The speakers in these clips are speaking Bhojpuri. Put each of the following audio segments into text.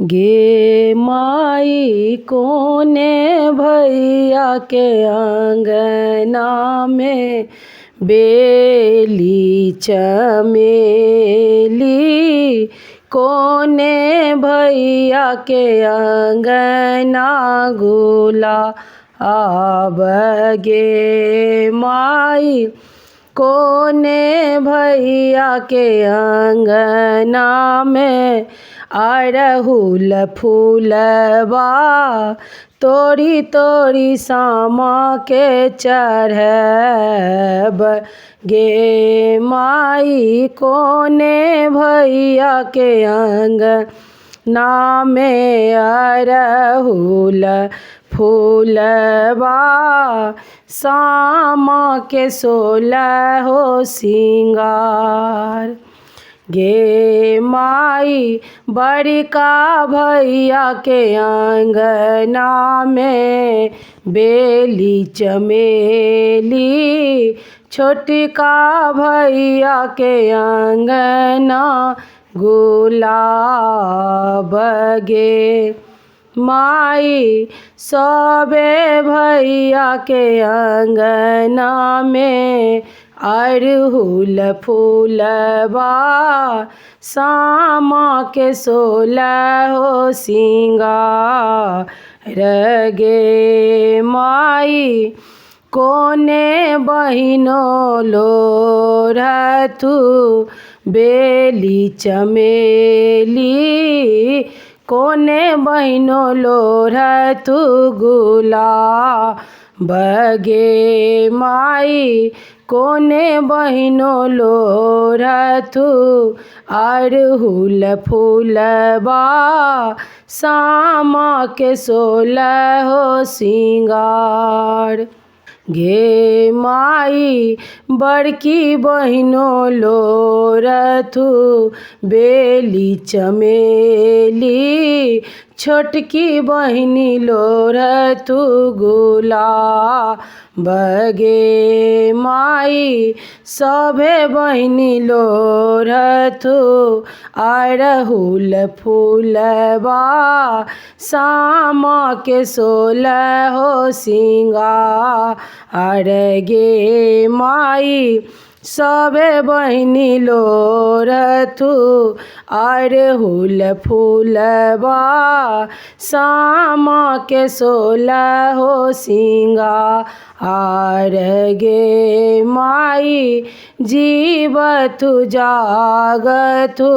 गे माई कोने भैया के अंगना में बेली चमेली। कोने भैया के अंगना गुलाब गे माई कोने भैया के अंगना में अड़हुल फूलबा तोरी तोरी सामा के चढ़ब गे माई कोने भैया के अंगना में अड़हुल फूलबा सामा के 16 सिंगार। गे माई बड़का भैया के अंगना में बेली चमेली। छोटका भैया के अंगना गुलाब गे माई सबे भैया के अंगना में अड़हुल फूलबा सामा के 16 सिंगार गे माई कोने बहिनो लोढ़तु बेली चमेली। कोने बहिनो लोढ़तु गुलाब गे माई कोने बहिनो लोढ़तु अड़हुल फूलबा सामा के 16 सिंगार। गे माई बड़की बहिनो लोढ़तु बेली चमेली। छोटकी बहिनी लोढ़तु गुलाब गे माई सभे बहिनी लोढ़तु अड़हुल फूलबा सामा के 16 सिंगार गे माई सबे बहिनी लोढ़तु अड़हुल फूलबा सामा के 16 सिंगार गे माई जीवतु जागतु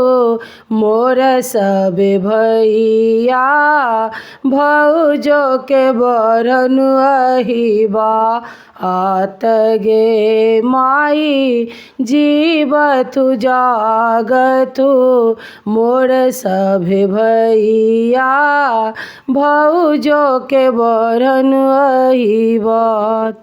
मोर सब भैया भौजो के बरन अहिबा आत गे माई जीवतु जागतु मोर सब भैया भौजो के बरन अहिबात।